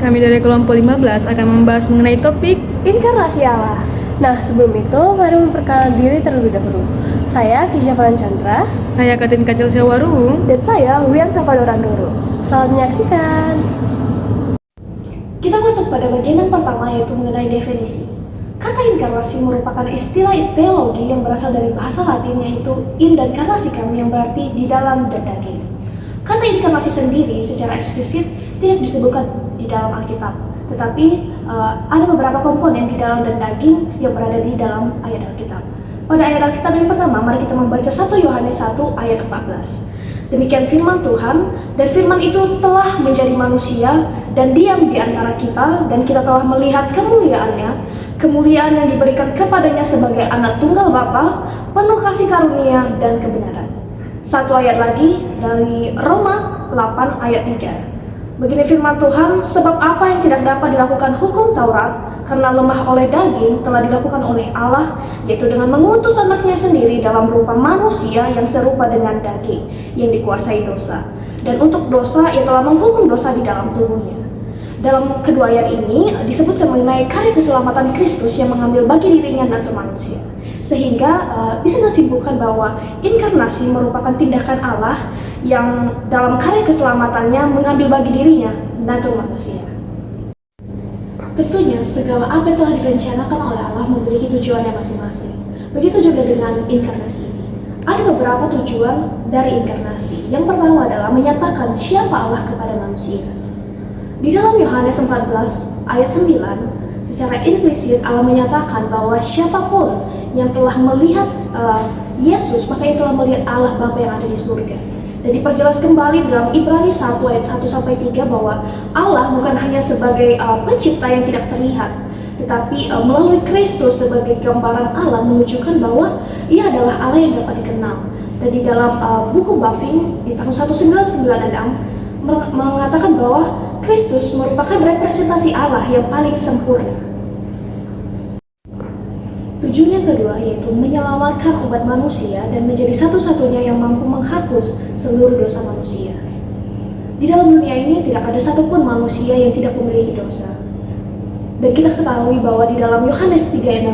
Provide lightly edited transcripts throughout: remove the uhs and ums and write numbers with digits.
Kami dari kelompok 15 akan membahas mengenai topik Inkarnasi Allah. Nah, sebelum itu, mari memperkenalkan diri terlebih dahulu. Saya Kisha Chandra. saya Katin Kacil Sewaru. Dan saya Wian Sapadorandoro. Selamat menyaksikan. Kita masuk pada bagian yang pertama, yaitu mengenai definisi. Kata inkarnasi merupakan istilah teologi yang berasal dari bahasa Latin, yaitu in dan karnasikam, yang berarti di dalam dan daging. Kata inkarnasi sendiri secara eksplisit tidak disebutkan di dalam Alkitab, tetapi ada beberapa komponen di dalam dan daging yang berada di dalam ayat Alkitab. Pada ayat Alkitab yang pertama, mari kita membaca 1 Yohanes 1 ayat 14. Demikian firman Tuhan, dan firman itu telah menjadi manusia dan diam di antara kita, dan kita telah melihat kemuliaannya, kemuliaan yang diberikan kepadanya sebagai anak tunggal Bapa, penuh kasih karunia dan kebenaran. Satu ayat lagi dari Roma 8 ayat 3. Begini firman Tuhan, sebab apa yang tidak dapat dilakukan hukum Taurat karena lemah oleh daging telah dilakukan oleh Allah, yaitu dengan mengutus anaknya sendiri dalam rupa manusia yang serupa dengan daging yang dikuasai dosa. Dan untuk dosa ia telah menghukum dosa di dalam tubuhnya. Dalam kedua ayat ini disebutkan mengenai karya keselamatan Kristus yang mengambil bagi dirinya natur manusia. Sehingga bisa disimpulkan bahwa inkarnasi merupakan tindakan Allah yang dalam karya keselamatannya mengambil bagi dirinya natur manusia. Tentunya segala apa yang telah direncanakan oleh Allah memiliki tujuannya masing-masing. Begitu juga dengan inkarnasi ini. Ada beberapa tujuan dari inkarnasi. Yang pertama adalah menyatakan siapa Allah kepada manusia. Di dalam Yohanes 14 ayat 9, secara implisit Allah menyatakan bahwa siapapun yang telah melihat Yesus, maka ia telah melihat Allah Bapa yang ada di surga. Dan diperjelas kembali dalam Ibrani 1 ayat 1-3 bahwa Allah bukan hanya sebagai pencipta yang tidak terlihat, tetapi melalui Kristus sebagai gambaran Allah menunjukkan bahwa ia adalah Allah yang dapat dikenal. Dan di dalam buku Buffing di tahun 1996 mengatakan bahwa Kristus merupakan representasi Allah yang paling sempurna. Tujuan yang kedua yaitu menyelamatkan umat manusia dan menjadi satu-satunya yang mampu menghapus seluruh dosa manusia. Di dalam dunia ini tidak ada satupun manusia yang tidak memiliki dosa. Dan kita ketahui bahwa di dalam Yohanes 3 ayat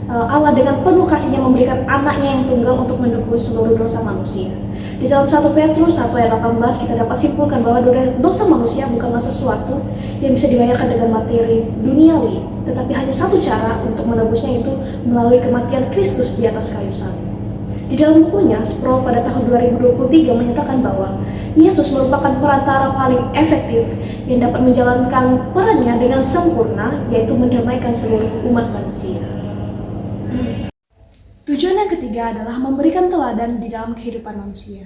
16, Allah dengan penuh kasihnya memberikan anaknya yang tunggal untuk menebus seluruh dosa manusia. Di dalam 1 Petrus 1 ayat 18 kita dapat simpulkan bahwa dosa manusia bukanlah sesuatu yang bisa dibayarkan dengan materi duniawi, tetapi hanya satu cara untuk menebusnya, itu melalui kematian Kristus di atas kayu salib. Di dalam bukunya, Sproul pada tahun 2023 menyatakan bahwa Yesus merupakan perantara paling efektif yang dapat menjalankan perannya dengan sempurna, yaitu mendamaikan seluruh umat manusia. Tujuan yang ketiga adalah memberikan teladan di dalam kehidupan manusia.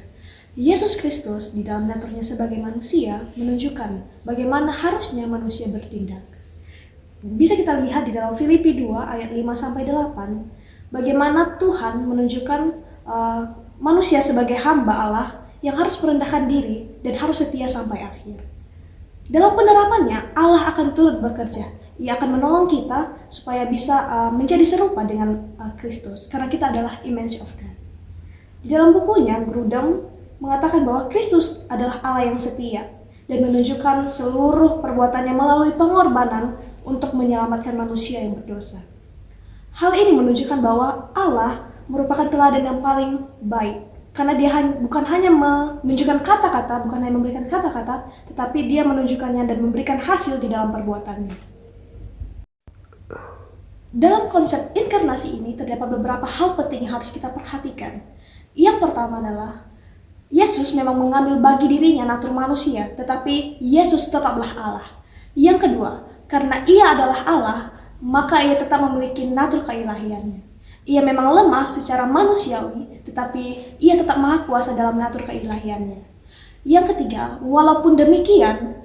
Yesus Kristus di dalam naturnya sebagai manusia menunjukkan bagaimana harusnya manusia bertindak. Bisa kita lihat di dalam Filipi 2 ayat 5-8, bagaimana Tuhan menunjukkan manusia sebagai hamba Allah yang harus merendahkan diri dan harus setia sampai akhir. Dalam penerapannya, Allah akan turut bekerja. Ia akan menolong kita supaya bisa menjadi serupa dengan Kristus, karena kita adalah image of God. Di dalam bukunya, Grudem mengatakan bahwa Kristus adalah Allah yang setia dan menunjukkan seluruh perbuatannya melalui pengorbanan untuk menyelamatkan manusia yang berdosa. Hal ini menunjukkan bahwa Allah merupakan teladan yang paling baik, karena dia bukan hanya menunjukkan kata-kata, bukan hanya memberikan kata-kata, tetapi dia menunjukkannya dan memberikan hasil di dalam perbuatannya. Dalam konsep inkarnasi ini terdapat beberapa hal penting yang harus kita perhatikan. Yang pertama adalah Yesus memang mengambil bagi dirinya natur manusia, tetapi Yesus tetaplah Allah. Yang kedua, karena ia adalah Allah, maka ia tetap memiliki natur keilahiannya. Ia memang lemah secara manusiawi, tetapi ia tetap maha kuasa dalam natur keilahiannya. Yang ketiga, walaupun demikian,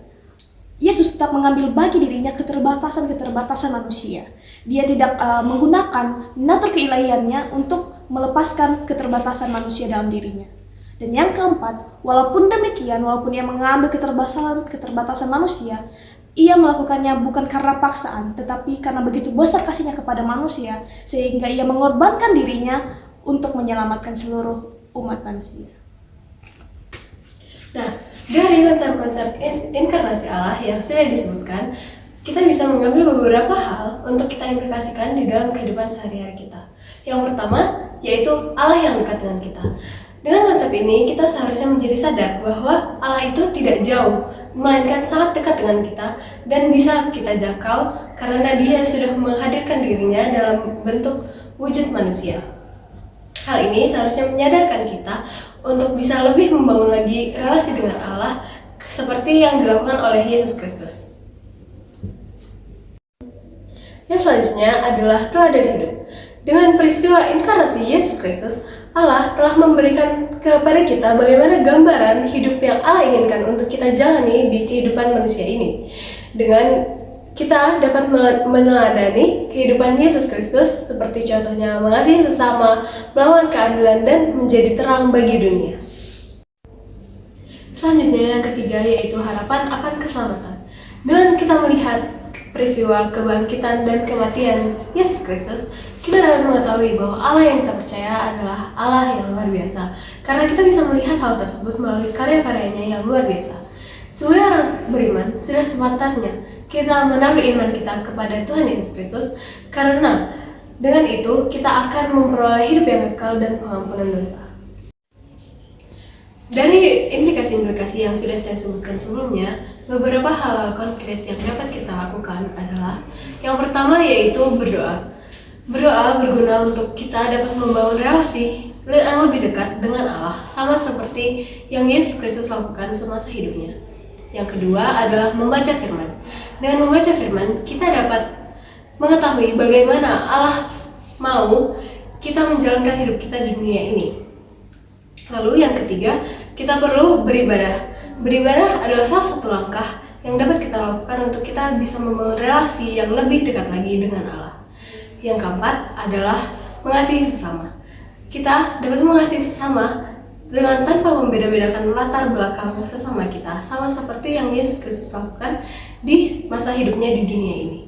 Yesus tetap mengambil bagi dirinya keterbatasan manusia. Dia tidak menggunakan natur keilahiannya untuk melepaskan keterbatasan manusia dalam dirinya. Dan yang keempat, walaupun demikian, walaupun ia mengambil keterbatasan manusia, ia melakukannya bukan karena paksaan, tetapi karena begitu besar kasihnya kepada manusia, sehingga ia mengorbankan dirinya untuk menyelamatkan seluruh umat manusia. Nah, Dari konsep-konsep inkarnasi Allah yang sudah disebutkan, kita bisa mengambil beberapa hal untuk kita implikasikan di dalam kehidupan sehari-hari kita. Yang pertama, yaitu Allah yang dekat dengan kita. Dengan konsep ini, kita seharusnya menjadi sadar bahwa Allah itu tidak jauh, melainkan sangat dekat dengan kita dan bisa kita jangkau karena Dia sudah menghadirkan dirinya dalam bentuk wujud manusia. Hal ini seharusnya menyadarkan kita untuk bisa lebih membangun lagi relasi dengan Allah seperti yang dilakukan oleh Yesus Kristus. Yang selanjutnya adalah teladan hidup. Dengan peristiwa inkarnasi Yesus Kristus, Allah telah memberikan kepada kita bagaimana gambaran hidup yang Allah inginkan untuk kita jalani di kehidupan manusia ini. Dengan kita dapat meneladani kehidupan Yesus Kristus seperti contohnya mengasihi sesama, melawan keadilan, dan menjadi terang bagi dunia. Selanjutnya yang ketiga yaitu harapan akan keselamatan. Dengan kita melihat peristiwa kebangkitan dan kematian Yesus Kristus, kita dapat mengetahui bahwa Allah yang kita percaya adalah Allah yang luar biasa. Karena kita bisa melihat hal tersebut melalui karya-karyanya yang luar biasa. Sebagai orang beriman, sudah sepantasnya kita menaruh iman kita kepada Tuhan Yesus Kristus, karena dengan itu kita akan memperoleh hidup yang kekal dan pengampunan dosa. Dari implikasi-implikasi yang sudah saya sebutkan sebelumnya, beberapa hal konkret yang dapat kita lakukan adalah yang pertama yaitu berdoa. Berdoa berguna untuk kita dapat membangun relasi yang lebih dekat dengan Allah, sama seperti yang Yesus Kristus lakukan semasa hidupnya. Yang kedua adalah membaca firman. Dengan membaca firman, kita dapat mengetahui bagaimana Allah mau kita menjalankan hidup kita di dunia ini. Lalu yang ketiga, kita perlu beribadah. Beribadah adalah salah satu langkah yang dapat kita lakukan untuk kita bisa membangun relasi yang lebih dekat lagi dengan Allah. Yang keempat adalah mengasihi sesama. Kita dapat mengasihi sesama dengan tanpa membeda-bedakan latar belakang sesama kita, sama seperti yang Yesus Kristus lakukan di masa hidupnya di dunia ini.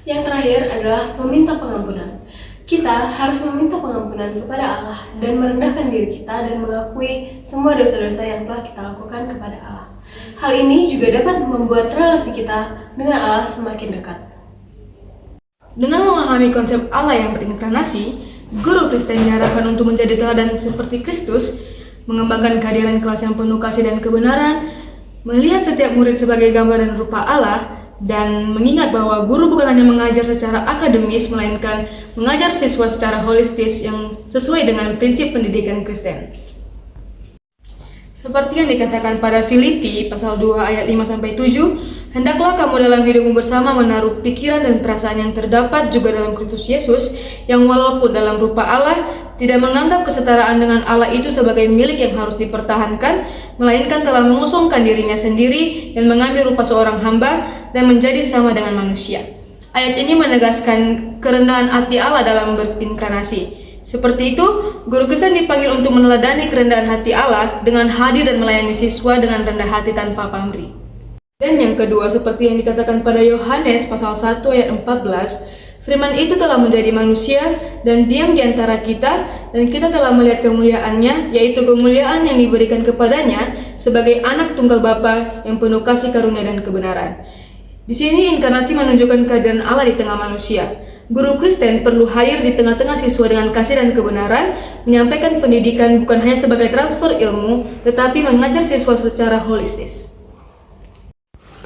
Yang terakhir adalah meminta pengampunan. Kita harus meminta pengampunan kepada Allah dan merendahkan diri kita dan mengakui semua dosa-dosa yang telah kita lakukan kepada Allah. Hal ini juga dapat membuat relasi kita dengan Allah semakin dekat. Dengan memahami konsep Allah yang berinkarnasi, guru Kristen diharapkan untuk menjadi teladan seperti Kristus, mengembangkan kehadiran kelas yang penuh kasih dan kebenaran, melihat setiap murid sebagai gambaran rupa Allah, dan mengingat bahwa guru bukan hanya mengajar secara akademis, melainkan mengajar siswa secara holistis yang sesuai dengan prinsip pendidikan Kristen. Seperti yang dikatakan pada Filipi pasal 2 ayat 5-7, hendaklah kamu dalam hidupmu bersama menaruh pikiran dan perasaan yang terdapat juga dalam Kristus Yesus, yang walaupun dalam rupa Allah, tidak menganggap kesetaraan dengan Allah itu sebagai milik yang harus dipertahankan, melainkan telah mengosongkan dirinya sendiri dan mengambil rupa seorang hamba dan menjadi sama dengan manusia. Ayat ini menegaskan kerendahan hati Allah dalam berinkarnasi. Seperti itu, guru Kristen dipanggil untuk meneladani kerendahan hati Allah dengan hadir dan melayani siswa dengan rendah hati tanpa pamrih. Dan yang kedua, seperti yang dikatakan pada Yohanes pasal 1 ayat 14, firman itu telah menjadi manusia dan diam di antara kita, dan kita telah melihat kemuliaannya, yaitu kemuliaan yang diberikan kepadanya sebagai anak tunggal Bapa yang penuh kasih karunia dan kebenaran. Di sini inkarnasi menunjukkan kehadiran Allah di tengah manusia. Guru Kristen perlu hadir di tengah-tengah siswa dengan kasih dan kebenaran, menyampaikan pendidikan bukan hanya sebagai transfer ilmu, tetapi mengajar siswa secara holistis.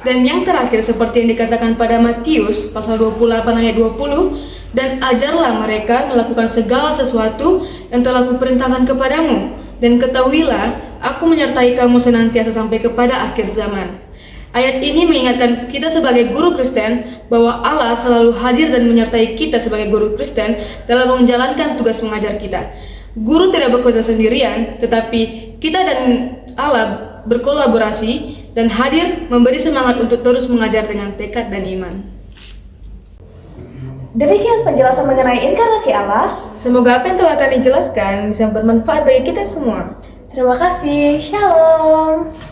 Dan yang terakhir, seperti yang dikatakan pada Matius pasal 28 ayat 20, dan ajarlah mereka melakukan segala sesuatu yang telah kuperintahkan kepadamu, dan ketahuilah, aku menyertai kamu senantiasa sampai kepada akhir zaman. Ayat ini mengingatkan kita sebagai guru Kristen bahwa Allah selalu hadir dan menyertai kita sebagai guru Kristen dalam menjalankan tugas mengajar kita. Guru tidak bekerja sendirian, tetapi kita dan Allah berkolaborasi dan hadir memberi semangat untuk terus mengajar dengan tekad dan iman. Demikian penjelasan mengenai inkarnasi Allah. Semoga apa yang telah kami jelaskan bisa bermanfaat bagi kita semua. Terima kasih. Shalom.